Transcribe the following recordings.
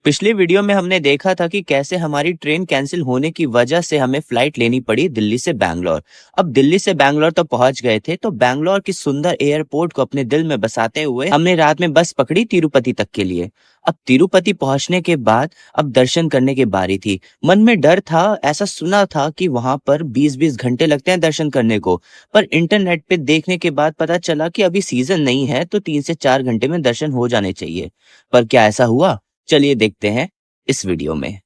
पिछली वीडियो में हमने देखा था कि कैसे हमारी ट्रेन कैंसिल होने की वजह से हमें फ्लाइट लेनी पड़ी दिल्ली से बैंगलोर। अब दिल्ली से बैंगलोर तो पहुंच गए थे, तो बैंगलोर की सुंदर एयरपोर्ट को अपने दिल में बसाते हुए हमने रात में बस पकड़ी तिरुपति तक के लिए। अब तिरुपति पहुंचने के बाद अब दर्शन करने की बारी थी। मन में डर था, ऐसा सुना था कि वहां पर 20-20 घंटे लगते हैं दर्शन करने को, पर इंटरनेट पे देखने के बाद पता चला कि अभी सीजन नहीं है, तो 3 से 4 घंटे में दर्शन हो जाने चाहिए। पर क्या ऐसा हुआ? चलिए देखते हैं इस वीडियो में।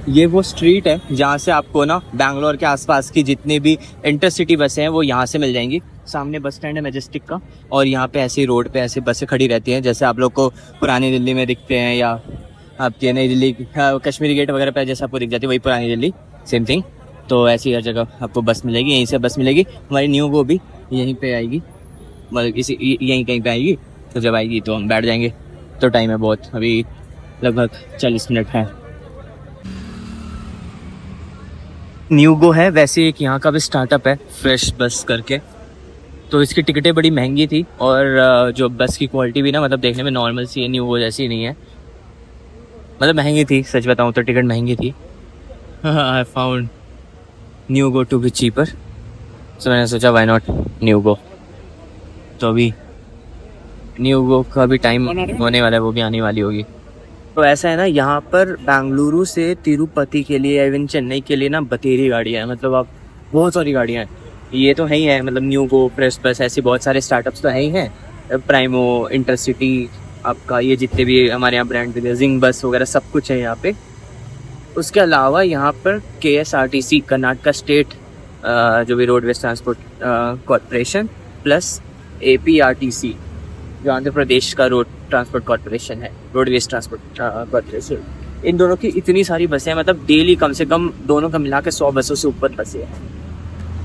ये वो स्ट्रीट है जहाँ से आपको ना बैंगलोर के आसपास की जितनी भी इंटरसिटी बसें हैं वो यहाँ से मिल जाएंगी। सामने बस स्टैंड है मैजेस्टिक का, और यहाँ पे ऐसी रोड पे ऐसी बसें खड़ी रहती हैं जैसे आप लोग को पुरानी दिल्ली में दिखते हैं, या आपके नई दिल्ली कश्मीरी गेट वगैरह पे जैसे आपको दिख जाती है, वही पुरानी दिल्ली सेम थिंग। तो ऐसी हर जगह आपको बस मिलेगी, यहीं से बस मिलेगी। हमारी न्यू गो भी यहीं पे आएगी, मतलब इसी यहीं कहीं पे आएगी। तो जब आएगी तो हम बैठ जाएंगे। तो टाइम है बहुत, अभी लगभग 40 मिनट है। न्यू गो है वैसे एक यहाँ का भी स्टार्टअप है, फ्रेश बस करके। तो इसकी टिकटें बड़ी महंगी थी, और जो बस की क्वालिटी भी ना मतलब देखने में नॉर्मल सी है, न्यू गो जैसी नहीं है, मतलब महंगी थी। सच बताऊँ तो टिकट महंगी थी। I found new go to be cheaper, so मैंने सोचा व्हाई नॉट न्यू गो। तो अभी न्यू गो का भी टाइम होने वाला है, वो भी आने वाली होगी। तो ऐसा है ना, यहाँ पर बेंगलुरु से तिरुपति के लिए, इवन चेन्नई के लिए ना बतेरी गाड़ियाँ हैं, मतलब आप बहुत सारी गाड़ियाँ हैं। ये तो है ही है, मतलब न्यू गो, प्रेस बस, ऐसे बहुत सारे स्टार्टअप्स तो है ही हैं। प्राइमो, इंटरसिटी, आपका ये जितने भी हमारे यहाँ ब्रांड थे, जिंग बस वगैरह सब कुछ है यहाँ पे। उसके अलावा यहाँ पर KSRTC, कर्नाटका स्टेट जो भी roadways transport corporation, plus APRTC जो आंध्र प्रदेश का रोड ट्रांसपोर्ट कॉरपोरेशन है, रोडवेज ट्रांसपोर्ट कॉरपोरेशन। इन दोनों की इतनी सारी बसें हैं, मतलब डेली कम से कम दोनों का मिला के 100 बसों से ऊपर बसें हैं।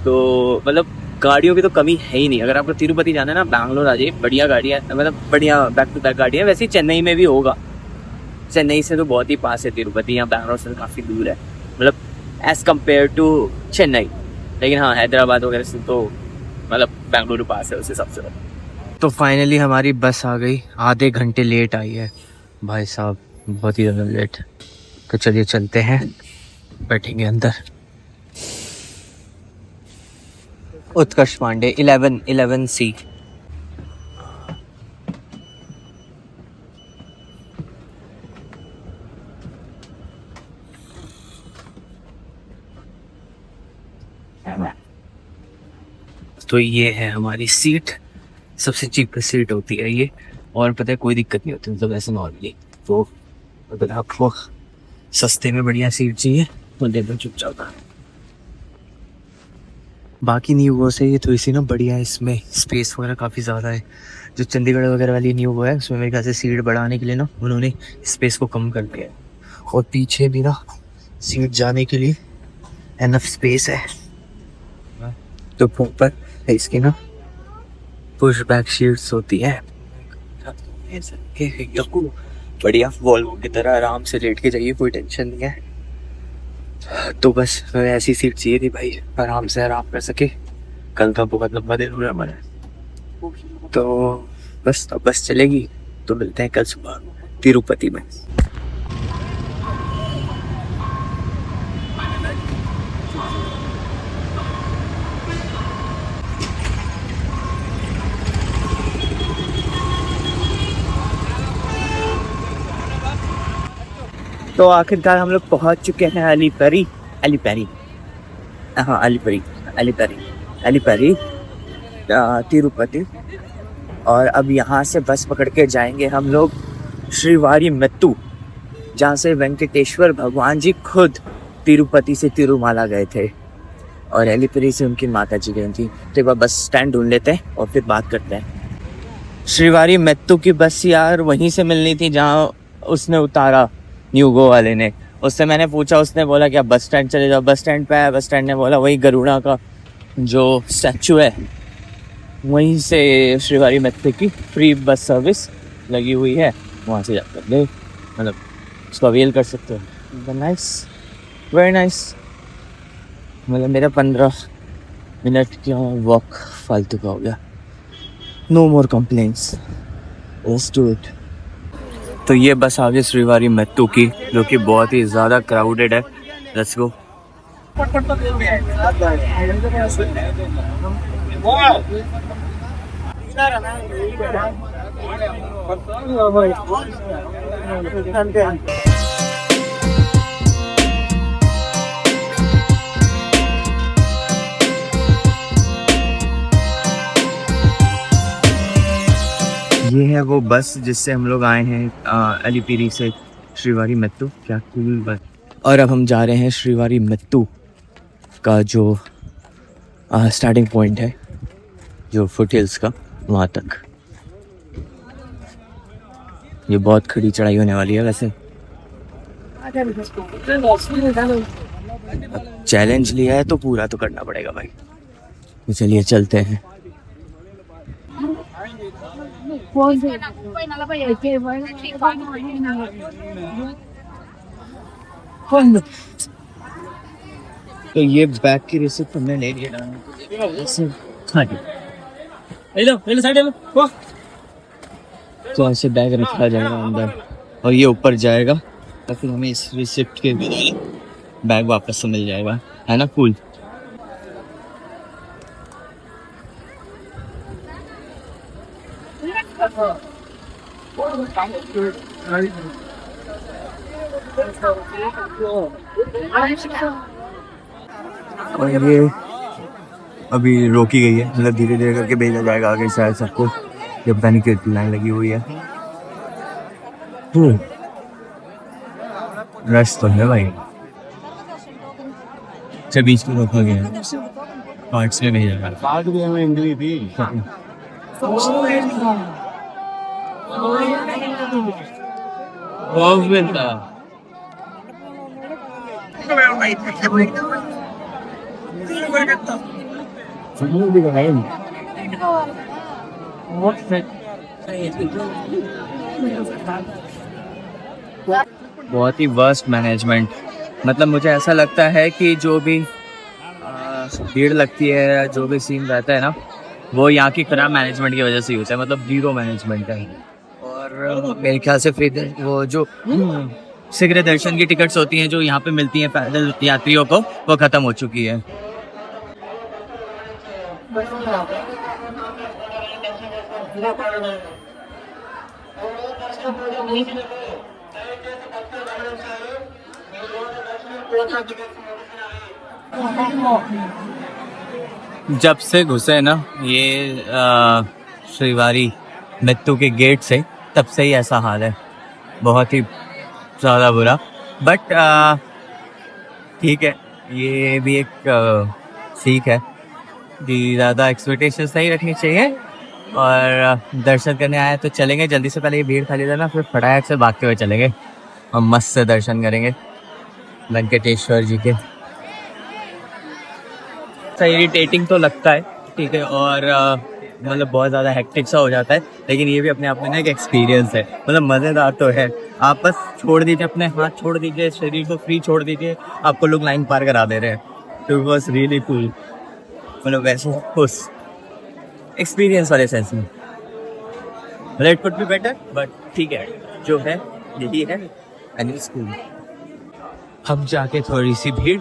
तो मतलब गाड़ियों की तो कमी है ही नहीं। अगर आपको तिरुपति जाना है ना, बैंगलोर आ जाइए, बढ़िया गाड़ी है, मतलब बढ़िया बैक टू बैक गाड़ी है। वैसे ही चेन्नई में भी होगा, चेन्नई से तो बहुत ही पास है तिरुपति, यहाँ बैंगलोर से काफ़ी दूर है, मतलब एज़ कम्पेयर टू चेन्नई। लेकिन हाँ, हैदराबाद वगैरह से तो मतलब बेंगलुरु पास है उस हिसाब से। तो फाइनली हमारी बस आ गई, आधे घंटे लेट आई है भाई साहब, बहुत ही ज़्यादा लेट। तो चलिए चलते हैं, बैठेंगे अंदर। उत्कर्ष पांडे 11C। तो ये है हमारी सीट, सबसे चीपेस्ट सीट होती है ये, और पता है कोई दिक्कत नहीं होती, मतलब ऐसे नॉर्मली। तो अगर आपको सस्ते में बढ़िया सीट चाहिए तो दे दो चुपचाप। बाकी न्यू गो से ये थोड़ी सी ना बढ़िया है, इसमें स्पेस वगैरह काफ़ी ज़्यादा है। जो चंडीगढ़ वगैरह वाली न्यू गो है उसमें मेरे ख्याल से सीट बढ़ाने के लिए ना उन्होंने स्पेस को कम कर दिया है, और पीछे भी ना सीट जाने के लिए एनफ स्पेस है। तो ऊपर इसकी ना पुश बैक शीट्स होती है, एकदम बढ़िया वॉल्वो की तरह आराम से लेट के जाइए, कोई टेंशन नहीं है। तो बस ऐसी सीट चाहिए थी भाई, आराम से आराम कर सके। कल का बहुत लंबा दिन हो रहा हमारा, तो बस अब बस चलेगी। तो मिलते हैं कल सुबह तिरुपति में। तो आखिरकार हम लोग पहुंच चुके हैं अलीपरी तिरुपति। और अब यहाँ से बस पकड़ के जाएंगे हम लोग श्रीवारी मेत्तू, जहाँ से वेंकटेश्वर भगवान जी खुद तिरुपति से तिरुमाला गए थे, और अलीपरी से उनकी माता जी गई थी। तो एक बार बस स्टैंड ढूंढ लेते हैं और फिर बात करते हैं। श्रीवारी मेत्तू की बस यार वहीं से मिलनी थी जहाँ उसने उतारा न्यू गो वाले ने। उससे मैंने पूछा, उसने बोला कि आप बस स्टैंड चले जाओ। बस स्टैंड पे आया, बस स्टैंड ने बोला वही गरुड़ा का जो स्टैचू है वहीं से श्रीवारी मेट्रो की फ्री बस सर्विस लगी हुई है, वहाँ से जाकर ले मतलब उसको अवेल कर सकते हो। Nice, very nice. मतलब मेरा 15 मिनट का वॉक फालतू का हो गया। No more complaints, let's do it. तो ये बस आ गई श्रीवारी मेट्रो की, जो कि बहुत ही ज़्यादा क्राउडेड है। लेट्स गो। ये है वो बस जिससे हम लोग आए हैं अलीपीरी से श्रीवारी मेट्रो। क्या कूल बस। और अब हम जा रहे हैं श्रीवारी मेट्रो का जो स्टार्टिंग पॉइंट है, जो फुट हिल्स का, वहाँ तक। ये बहुत खड़ी चढ़ाई होने वाली है वैसे। चैलेंज लिया है तो पूरा तो करना पड़ेगा भाई। तो चलिए चलते हैं। तो ये बैग की रिसिप्ट हमने ले लिया। हाँ जी, तो ऐसे बैग रखा जाएगा अंदर और ये ऊपर जाएगा, तो फिर हमें इस रिसिप्ट के बैग वापस से मिल जाएगा, है ना। कूल। और ये अभी रोकी गई है, मतलब धीरे धीरे करके भेजा जाएगा आगे शायद सबको। ये पता नहीं कितनी लाइन लगी हुई है। रश तो है भाई। अच्छा, बीच में रोका गया है, पार्ट्स में भेजा गया। बहुत ही वर्स्ट मैनेजमेंट। मतलब मुझे ऐसा लगता है कि जो भी भीड़ लगती है, जो भी सीन रहता है ना, वो यहाँ की खराब मैनेजमेंट की वजह से होता है। मतलब जीरो मैनेजमेंट है। और मेरे ख्याल से फ्री वो जो शीघ्र दर्शन की टिकट्स होती हैं जो यहाँ पे मिलती हैं पैदल यात्रियों को, वो ख़त्म हो चुकी है। जब से घुसे ना ये श्रीवारी मेट्रो के गेट से, तब से ही ऐसा हाल है, बहुत ही ज़्यादा बुरा। बट ठीक है, ये भी एक सीख है कि ज़्यादा एक्सपेक्टेशंस नहीं रखनी चाहिए। और दर्शन करने आए तो चलेंगे जल्दी से, पहले ये भीड़ खाली देना, फिर फटाक से भागते हुए चलेंगे और मस्त से दर्शन करेंगे वेंकटेश्वर जी के। इरिटेटिंग तो लगता है, ठीक है, और मतलब बहुत ज़्यादा हेक्टिक सा हो जाता है, लेकिन ये भी अपने आप में ना एक एक्सपीरियंस है। मतलब मज़ेदार तो है। आप बस छोड़ दीजिए, अपने हाथ छोड़ दीजिए, शरीर को फ्री छोड़ दीजिए, आपको लोग लाइन पार करा दे रहे हैं। तो बस रियली कूल, मतलब वैसे उस एक्सपीरियंस वाले सेंस में। मतलब it could be better, but ठीक है, जो है यही है एंड इट्स कूल। अब जाके थोड़ी सी भीड़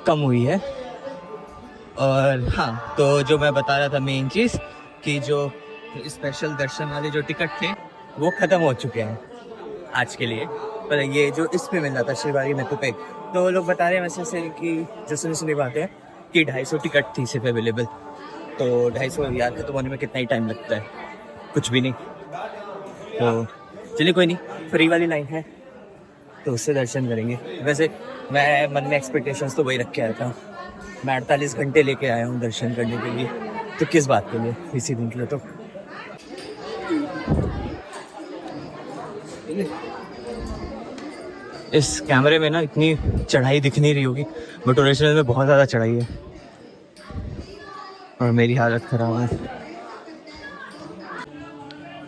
कम हुई है। और हाँ, तो जो मैं बता रहा था मेन चीज़, कि जो स्पेशल दर्शन वाले जो टिकट थे वो ख़त्म हो चुके हैं आज के लिए। पर ये जो इस पे मिल रहा था श्रीवारी मेट्रो पे, तो लोग बता रहे हैं वैसे से कि जो सुनी बात है कि 250 टिकट थी सिर्फ अवेलेबल। तो 250 यार खत्म होने में कितना ही टाइम लगता है, कुछ भी नहीं। तो चलिए कोई नहीं, फ्री वाली लाइन है तो उससे दर्शन करेंगे। वैसे मैं मन में एक्सपेक्टेशंस तो वही रख के आया था। मैं 48 घंटे लेके आया हूँ दर्शन करने के लिए, तो किस बात के लिए, इसी दिन के लिए। तो इस कैमरे में ना इतनी चढ़ाई दिख नहीं रही होगी, बट ओरिजिनल में बहुत ज़्यादा चढ़ाई है। और मेरी हालत ख़राब है।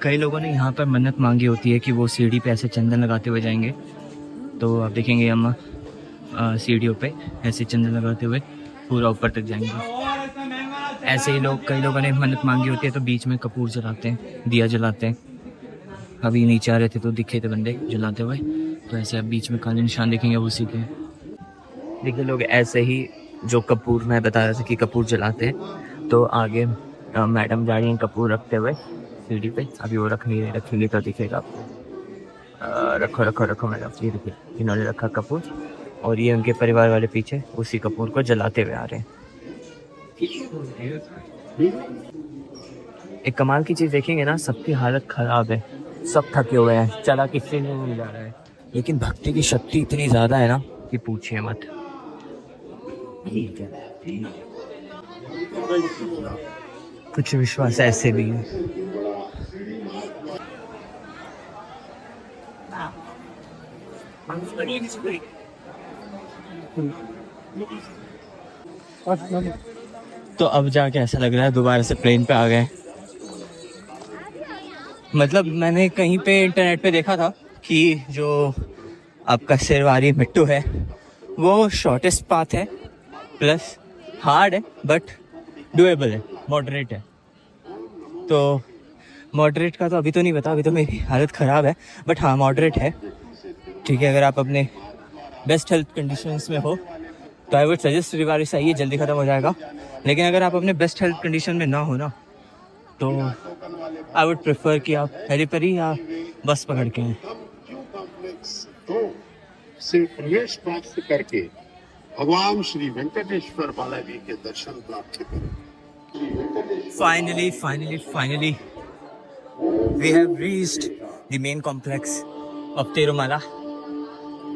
कई लोगों ने यहाँ पर मन्नत मांगी होती है कि वो सीढ़ी पे ऐसे चंदन लगाते हुए जाएंगे। तो आप देखेंगे हम सीढ़ियों पे ऐसे चंदन लगाते हुए पूरा ऊपर तक जाएंगे। ऐसे ही लोग, कई लोगों ने मन्नत मांगी होती है तो बीच में कपूर जलाते हैं, दिया जलाते हैं। अभी नीचे आ रहे थे तो दिखे थे बंदे जलाते हुए, तो ऐसे अब बीच में काले निशान देखेंगे वो उसी के। देखिए लोग ऐसे ही जो कपूर मैं बता रहा था कि कपूर जलाते हैं, तो आगे मैडम जा रही हैं कपूर रखते हुए सीढ़ी पे। अभी वो रख नहीं रहे, रखेंगे तो दिखेगा आपको। रखो रखो रखो मैडम, ये देखिए इन्होंने रखा कपूर और ये उनके परिवार वाले पीछे उसी कपूर को जलाते हुए आ रहे हैं। एक कमाल की चीज़ देखेंगे ना, सबकी हालत ख़राब है, सब थके हुए हैं, चला किसी में नहीं जा रहा है, लेकिन भक्ति की शक्ति इतनी ज़्यादा है ना कि पूछिए मत। कुछ विश्वास ऐसे भी है। तो अब जाके ऐसा लग रहा है दोबारा से प्लेन पे आ गए। मतलब मैंने कहीं पे इंटरनेट पे देखा था कि जो आपका शेरवारी मिट्टू है वो शॉर्टेस्ट पाथ है, प्लस हार्ड है बट डुएबल है, मॉडरेट है। तो मॉडरेट का तो अभी तो नहीं पता, अभी तो मेरी हालत ख़राब है, बट हाँ मॉडरेट है, ठीक है। अगर आप अपने बेस्ट हेल्थ कंडीशंस में हो तो आई वुड सजेस्ट रिवारी से आइए, जल्दी ख़त्म हो जाएगा। लेकिन अगर आप अपने बेस्ट हेल्थ कंडीशन में ना हो ना, तो आई वुड प्रेफर कि आप हेलीपेरी या बस पकड़ के आएँ। से प्रवेश प्राप्त करके भगवान श्री वेंकटेश्वर बालाजी के दर्शन प्राप्त करें। Finally we have reached the main complex of Tirumala,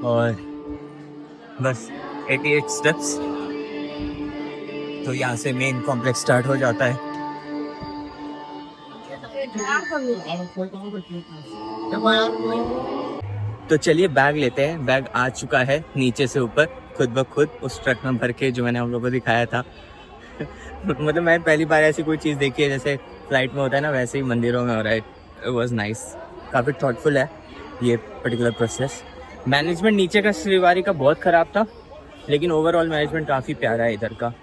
और बस 88 स्टेप्स तो यहाँ से मेन कॉम्प्लेक्स स्टार्ट हो जाता है। तो चलिए बैग लेते हैं। बैग आ चुका है नीचे से ऊपर खुद ब खुद उस ट्रक में भर के जो मैंने आप लोगों को दिखाया था। मतलब मैं पहली बार ऐसी कोई चीज़ देखी है, जैसे फ्लाइट में होता है ना वैसे ही मंदिरों में हो रहा है। इट वाज नाइस, काफ़ी थॉटफुल है ये पर्टिकुलर प्रोसेस। मैनेजमेंट नीचे का श्रीवारी का बहुत ख़राब था, लेकिन ओवरऑल मैनेजमेंट काफ़ी प्यारा है इधर का।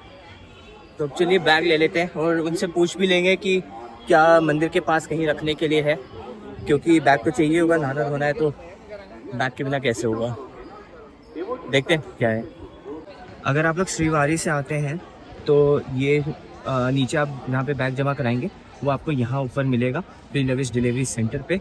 तो चलिए बैग ले लेते हैं और उनसे पूछ भी लेंगे कि क्या मंदिर के पास कहीं रखने के लिए है, क्योंकि बैग तो चाहिए होगा, नहाना धोना है तो बैग के बिना कैसे होगा। देखते हैं क्या है। अगर आप लोग श्रीवारी से आते हैं तो ये नीचे आप यहाँ पे बैग जमा कराएंगे, वो आपको यहाँ ऊपर मिलेगा प्री लगेज डिलीवरी सेंटर पे।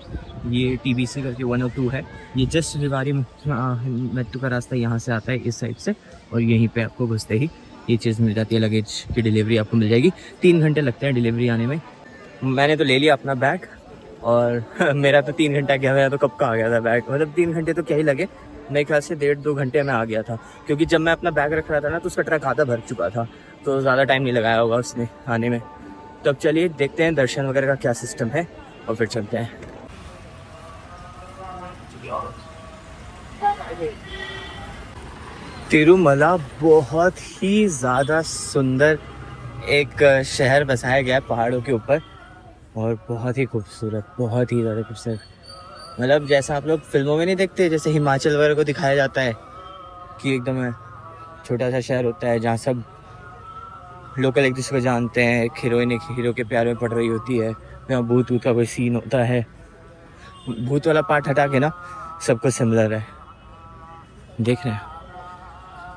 ये TBC करके 102 है। ये जस्ट श्रीवारी मेट्रो का रास्ता यहाँ से आता है इस साइड से, और यहीं पे आपको घुसते ही ये चीज़ मिल जाती है, लगेज की डिलीवरी आपको मिल जाएगी। 3 घंटे लगते हैं डिलीवरी आने में। मैंने तो ले लिया अपना बैग, और मेरा तो 3 घंटा गया, मेरा तो कब का आ गया था बैग। मतलब 3 घंटे तो क्या ही लगे, मेरे ख्याल से 1.5-2 घंटे में आ गया था, क्योंकि जब मैं अपना बैग रख रहा था ना तो उसका ट्रक आधा भर चुका था, तो ज़्यादा टाइम नहीं लगाया होगा उसने आने में। तो अब चलिए देखते हैं दर्शन वगैरह का क्या सिस्टम है और फिर चलते हैं। तिरुमला बहुत ही ज़्यादा सुंदर एक शहर बसाया गया है पहाड़ों के ऊपर, और बहुत ही खूबसूरत, बहुत ही ज़्यादा खूबसूरत। मतलब जैसा आप लोग फिल्मों में नहीं देखते, जैसे हिमाचल वगैरह को दिखाया जाता है कि एकदम छोटा सा शहर होता है जहाँ सब लोकल एक दूसरे को जानते हैं, एक हीरोइन एक हीरो के प्यार में पड़ रही होती है, यहाँ भूत का कोई सीन होता है। भूत वाला पार्ट हटा के ना सब कुछ सिमिलर है, देख रहे हैं।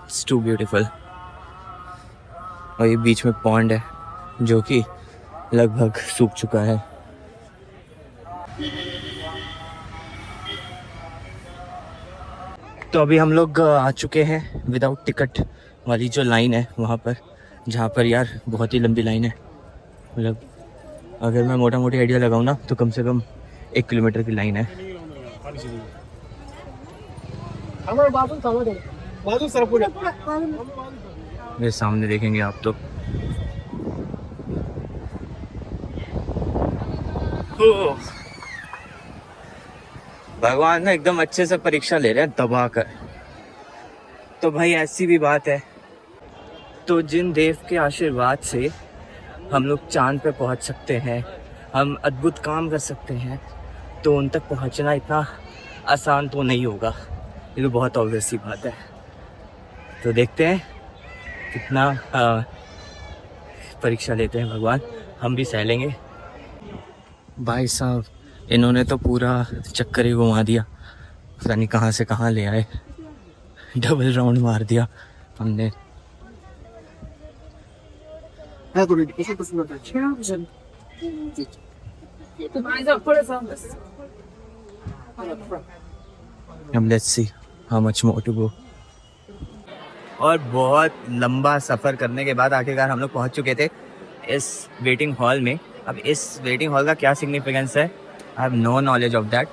It's too beautiful. और ये बीच में पॉन्ड है जो कि लगभग सूख चुका है। तो अभी हम लोग आ चुके हैं विदाउट टिकट वाली जो लाइन है वहाँ पर, जहाँ पर यार बहुत ही लंबी लाइन है। मतलब अगर मैं मोटा मोटी आइडिया लगाऊँ ना तो कम से कम 1 किलोमीटर की लाइन है। मेरे सामने देखेंगे आप तो भगवान ना एकदम अच्छे से परीक्षा ले रहे हैं दबा कर। तो भाई ऐसी भी बात है, तो जिन देव के आशीर्वाद से हम लोग चांद पे पहुंच सकते हैं, हम अद्भुत काम कर सकते हैं, तो उन तक पहुंचना इतना आसान तो नहीं होगा। ये तो बहुत ऑब्वियस सी बात है। तो देखते हैं कितना परीक्षा लेते हैं भगवान, हम भी सह लेंगे। भाई साहब इन्होंने तो पूरा चक्कर ही घुमा दिया, पता नहीं कहाँ से कहाँ ले आए, डबल राउंड मार दिया हमने। Let's see how much more to go. और बहुत लंबा सफ़र करने के बाद आखिरकार हम लोग पहुंच चुके थे इस वेटिंग हॉल में। अब इस वेटिंग हॉल का क्या सिग्निफिकेंस है, I have no knowledge of that.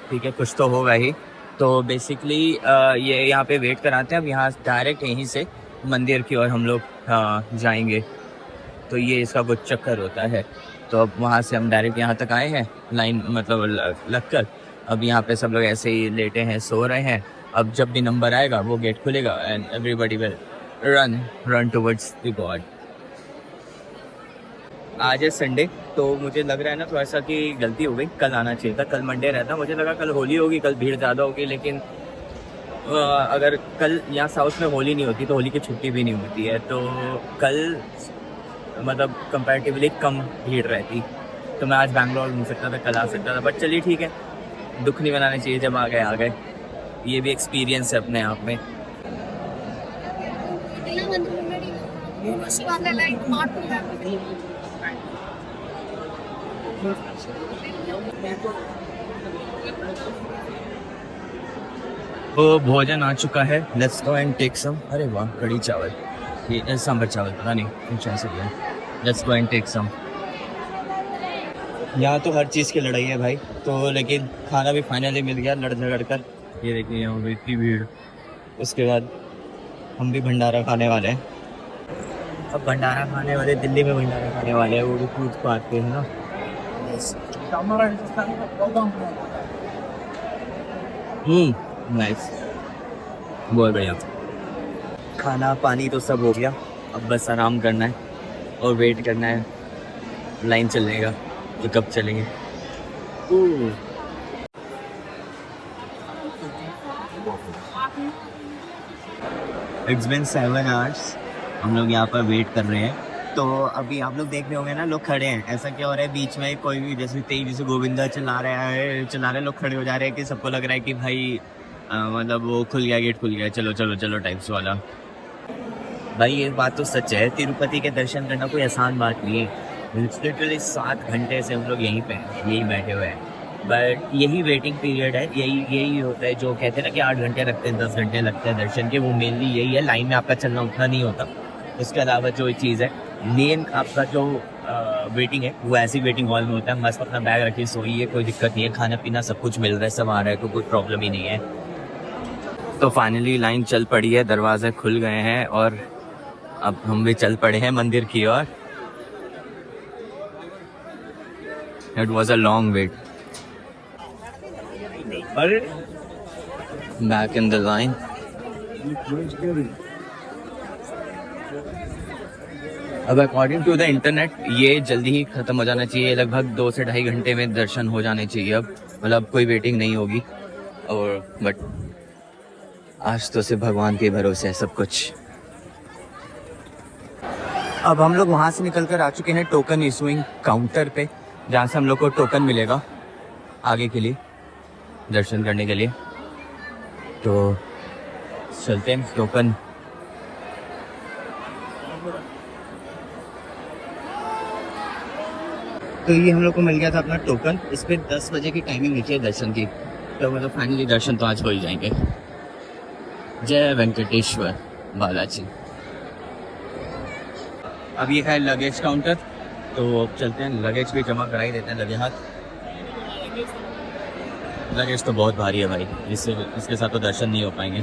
ठीक है, कुछ तो होगा ही। तो बेसिकली ये यहाँ पे वेट कराते हैं। अब यहाँ डायरेक्ट यहीं से मंदिर की ओर हम लोग जाएंगे, तो ये इसका कुछ चक्कर होता है। तो अब वहाँ से हम डायरेक्ट यहाँ तक आए हैं, लाइन मतलब लग कर। अब यहाँ पे सब लोग ऐसे ही लेटे हैं, सो रहे हैं। अब जब भी नंबर आएगा वो गेट खुलेगा and everybody will run towards the God. आज है संडे, तो मुझे लग रहा है ना थोड़ा सा कि गलती हो गई, कल आना चाहिए था। कल मंडे रहता, मुझे लगा कल होली होगी, कल भीड़ ज़्यादा होगी। लेकिन अगर कल यहाँ साउथ में होली नहीं होती तो होली की छुट्टी भी नहीं होती है, तो कल मतलब कंपैरेटिवली कम भीड़ रहती। तो मैं आज बैंगलोर घूम सकता था, कल आ सकता था, बट चलिए ठीक है, दुख नहीं मनाने चाहिए, जब आ गए। ये भी एक्सपीरियंस है अपने आप में। वो भोजन आ चुका है, let's go and take some. अरे वाह, कढ़ी चावल, ये सांभर चावल, पता नहीं कुछ ऐसे ही है। Let's go and take some. यहाँ तो हर चीज़ की लड़ाई है भाई, तो लेकिन खाना भी फाइनली मिल गया लड़ झगड़ कर। ये देखिए यहाँ पे इतनी भीड़। उसके बाद हम भी भंडारा खाने वाले हैं। अब भंडारा खाने वाले, दिल्ली में भंडारा खाने वाले हैं, वो भी कूद पाते हैं ना। नाइस, बहुत बढ़िया। खाना पानी तो सब हो गया, अब बस आराम करना है और वेट करना है लाइन चलने का, तो कब चलेंगे। इट्स बिन 7 hours, हम लोग यहाँ पर वेट कर रहे हैं। तो अभी आप लोग देख रहे होंगे ना, लोग खड़े हैं। ऐसा क्या हो रहा है, बीच में कोई भी जैसे तेज से गोविंदा चला रहे लोग खड़े हो जा रहे हैं कि सबको लग रहा है कि भाई मतलब वो खुल गया, गेट खुल गया, चलो चलो चलो टाइप्स वाला। भाई ये बात तो सच है, तिरुपति के दर्शन करना कोई आसान बात नहीं है। लिटरली 7 घंटे से हम लोग यहीं पे यहीं बैठे हुए हैं, बट यही वेटिंग पीरियड है, यही होता है। जो कहते हैं ना कि 8 घंटे लगते हैं, 10 घंटे लगते हैं दर्शन के, वो मेनली यही है। लाइन में आपका चलना उतना नहीं होता। उसके अलावा जो चीज़ है मेन, आपका जो वेटिंग है वो ऐसी वेटिंग हॉल में होता है। मस्त अपना बैग रखिए, सोइए, कोई दिक्कत नहीं है। खाना पीना सब कुछ मिल रहा है, सब आ रहा है, तो कोई प्रॉब्लम ही नहीं है। तो फाइनली लाइन चल पड़ी है, दरवाजे खुल गए हैं और अब हम भी चल पड़े हैं मंदिर की ओर। It was a long wait. Back in the line. अब अकॉर्डिंग टू द इंटरनेट ये जल्दी ही ख़त्म हो जाना चाहिए, लगभग 2 से 2.5 घंटे में दर्शन हो जाने चाहिए। अब मतलब कोई वेटिंग नहीं होगी। और बट आज तो सिर्फ भगवान के भरोसे है सब कुछ। अब हम लोग वहाँ से निकल कर आ चुके हैं टोकन इशूइंग काउंटर पे, जहाँ से हम लोग को टोकन मिलेगा आगे के लिए दर्शन करने के लिए। तो चलते हैं टोकन। तो ये हम लोग को मिल गया था अपना टोकन। इस पर 10 बजे की टाइमिंग लिखी है दर्शन की, तो मतलब फाइनली दर्शन तो आज हो ही जाएंगे। जय वेंकटेश्वर बालाजी। अब ये है लगेज काउंटर, तो अब चलते हैं लगेज भी जमा करा ही देते हैं। लगे हाथ लगेज तो बहुत भारी है भाई, इसके साथ तो दर्शन नहीं हो पाएंगे।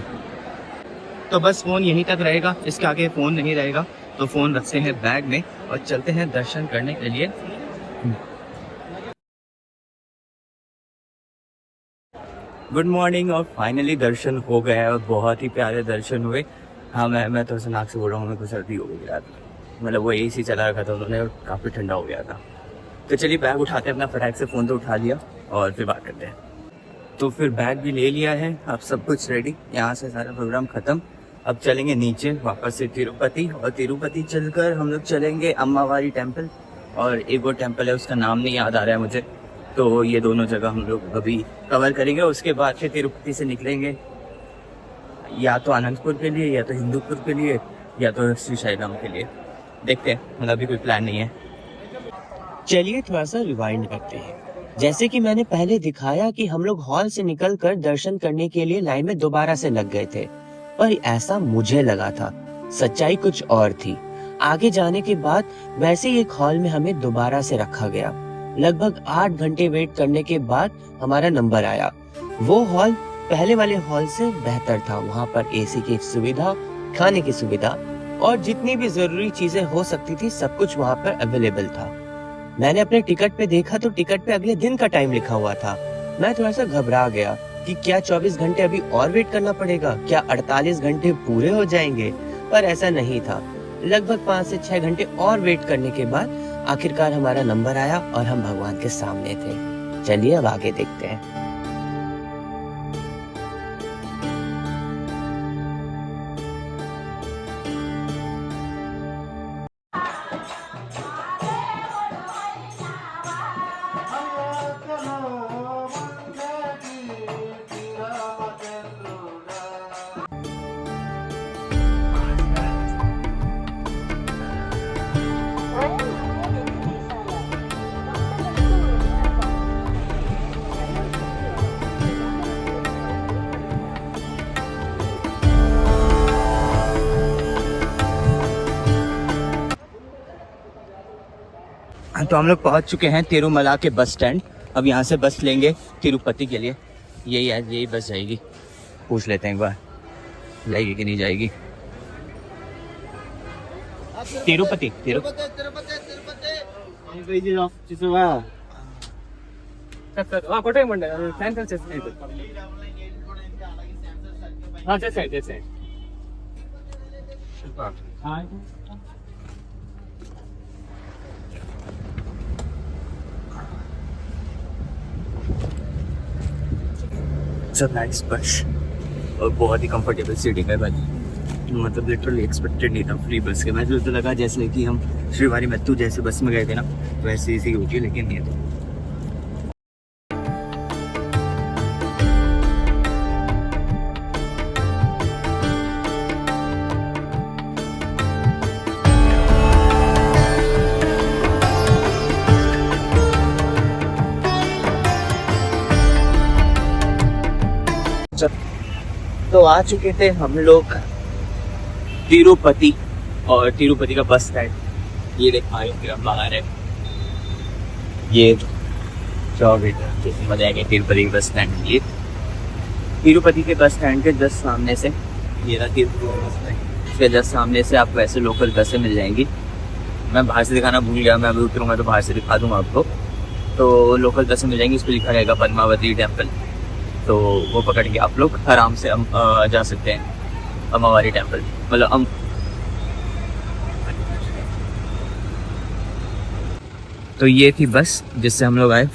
तो बस फ़ोन यहीं तक रहेगा, इसके आगे फ़ोन नहीं रहेगा। तो फ़ोन रखते हैं बैग में और चलते हैं दर्शन करने के लिए। Good morning. और फाइनली दर्शन हो गया है और बहुत ही प्यारे दर्शन हुए। हाँ, मैं तो नाक से बोल रहा हूँ, मेरे को सर्दी हो गई रात में। मतलब वो एसी चला रखा था उन्होंने, काफ़ी ठंडा हो गया था। तो चलिए बैग उठाते हैं अपना, फटाक से फ़ोन तो उठा लिया और फिर बात करते हैं। तो फिर बैग भी ले लिया है, अब सब कुछ रेडी, यहाँ से सारा प्रोग्राम ख़त्म। अब चलेंगे नीचे वापस से तिरुपति, और तिरुपति चलकर हम लोग चलेंगे अम्मावारी टेम्पल, और एक और टेम्पल है उसका नाम नहीं याद आ रहा है मुझे। तो ये दोनों जगह हम लोग अभी कवर करेंगे। उसके बाद फिर तिरुपति से निकलेंगे या तो अनंतपुर के लिए, या तो हिंदूपुर के लिए, या तो श्री साईराम के लिए। देखते हैं, मतलब अभी कोई प्लान नहीं है। चलिए थोड़ा सा रिवाइंड करते हैं। जैसे कि मैंने पहले दिखाया कि हम लोग हॉल से निकलकर दर्शन करने के लिए लाइन में दोबारा से लग गए थे, पर ऐसा मुझे लगा था, सच्चाई कुछ और थी। आगे जाने के बाद वैसे ही एक हॉल में हमें दोबारा से रखा गया। लगभग 8 घंटे वेट करने के बाद हमारा नंबर आया। वो हॉल पहले वाले हॉल से बेहतर था। वहाँ पर एसी की सुविधा, खाने की सुविधा और जितनी भी जरूरी चीजें हो सकती थी सब कुछ वहाँ पर अवेलेबल था। मैंने अपने टिकट पे देखा तो टिकट पे अगले दिन का टाइम लिखा हुआ था। मैं थोड़ा सा घबरा गया कि क्या 24 घंटे अभी और वेट करना पड़ेगा, क्या 48 घंटे पूरे हो जाएंगे, पर ऐसा नहीं था। लगभग 5 से 6 घंटे और वेट करने के बाद आखिरकार हमारा नंबर आया और हम भगवान के सामने थे। चलिए अब आगे देखते हैं। तो हम लोग पहुंच चुके हैं तिरुमला के बस स्टैंड। अब यहाँ से बस लेंगे तिरुपति के लिए। यही है, यही बस जाएगी। पूछ लेते हैं एक बार, जाएगी कि नहीं जाएगी। तिरुपति नाइस बस, और बहुत ही कंफर्टेबल सीटिंग है भाई। मतलब लिटरली एक्सपेक्टेड नहीं था फ्री बस के। मैं तो लगा जैसे कि हम श्रीवारी मेत्तू जैसे बस में गए थे ना, वैसे ही होगी, लेकिन नहीं तो। तो आ चुके थे हम लोग तिरुपति, और तिरुपति का बस स्टैंड ये देखा है, बाहर है ये मजा आएगा। तिरुपति बस स्टैंड, ये तिरुपति के बस स्टैंड के जस्ट सामने से, ये रहा तिरुपति बस स्टैंड, इसके जस्ट सामने से आपको ऐसे लोकल बसें मिल जाएंगी। मैं बाहर से दिखाना भूल गया, मैं अभी उतरूँगा तो बाहर से दिखा दूँगा आपको। तो लोकल बसें मिल जाएंगी, इस पर लिखा रहेगा पद्मावती टेम्पल, तो वो पकड़ के आप लोग आराम से जा सकते हैं अम्मावारी टेम्पल। मतलब तो ये थी बस जिससे हम लोग आए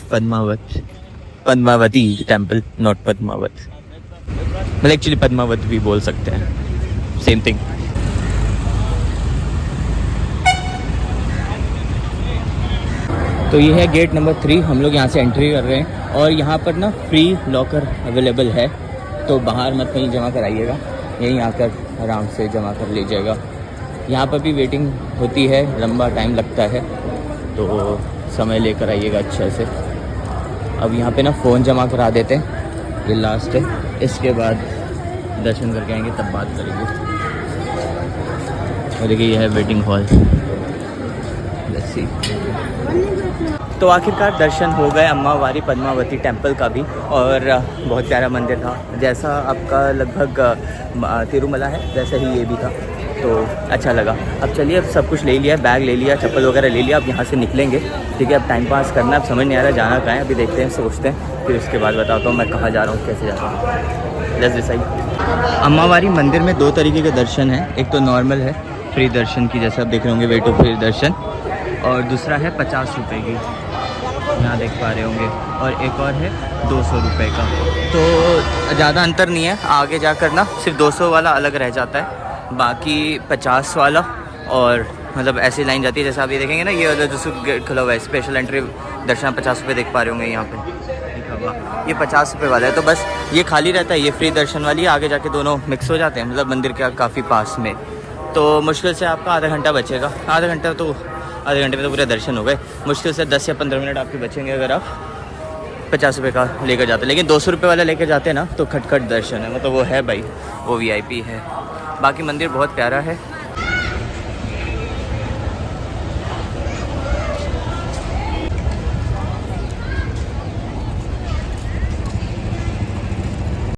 पद्मावती टेम्पल, नॉट पद्मावत। मतलब एक्चुअली पद्मावत भी बोल सकते हैं, सेम थिंग। तो ये है गेट नंबर 3, हम लोग यहाँ से एंट्री कर रहे हैं। और यहाँ पर ना फ्री लॉकर अवेलेबल है, तो बाहर मत कहीं जमा कराइएगा, यहीं आकर आराम से जमा कर लीजिएगा। यहाँ पर भी वेटिंग होती है, लंबा टाइम लगता है, तो समय लेकर आइएगा अच्छे से। अब यहाँ पे ना फ़ोन जमा करा देते हैं, ये लास्ट है, इसके बाद दर्शन करके आएंगे तब बात करेंगे। और देखिए ये है वेटिंग हॉल। Let's see. तो आखिरकार दर्शन हो गए अम्मावारी पद्मावती टेम्पल का भी, और बहुत प्यारा मंदिर था। जैसा आपका लगभग तिरुमला है वैसा ही ये भी था, तो अच्छा लगा। अब चलिए, अब सब कुछ ले लिया, बैग ले लिया, चप्पल वगैरह ले लिया, अब यहाँ से निकलेंगे। ठीक है, अब टाइम पास करना, अब समझ नहीं आ रहा जाना कहाँ है, अभी देखते हैं, सोचते हैं, फिर उसके बाद बताता हूँ मैं कहाँ जा रहा हूँ, कैसे जा रहा हूँ। Let's decide. अम्मावारी मंदिर में 2 तरीके के दर्शन हैं, एक तो नॉर्मल है फ्री दर्शन की, जैसे आप देख रहे होंगे वे टू फ्री दर्शन। और दूसरा है 50 रुपये की, यहाँ देख पा रहे होंगे, और एक और है 200 रुपये का। तो ज़्यादा अंतर नहीं है, आगे जाकर ना सिर्फ 200 वाला अलग रह जाता है, बाकी 50 वाला और मतलब ऐसी लाइन जाती है। जैसे आप ये देखेंगे ना, ये वाला जो गेट खुला हुआ है स्पेशल एंट्री दर्शन, 50 रुपये देख पा रहे होंगे यहाँ पे लिखा हुआ, ये 50 रुपये वाला है। तो बस ये खाली रहता है, ये फ्री दर्शन वाली है, आगे जाके दोनों मिक्स हो जाते हैं, मतलब मंदिर के काफ़ी पास में। तो मुश्किल से आपका आधा घंटा बचेगा, आधे घंटे में तो पूरे दर्शन हो गए। मुश्किल से 10 या 15 मिनट आपके बचेंगे अगर आप 50 रुपये का लेकर जाते हैं। लेकिन 200 रुपये वाला लेकर जाते हैं ना तो खटखट दर्शन है, मतलब वो है भाई, वो VIP है। बाकी मंदिर बहुत प्यारा है।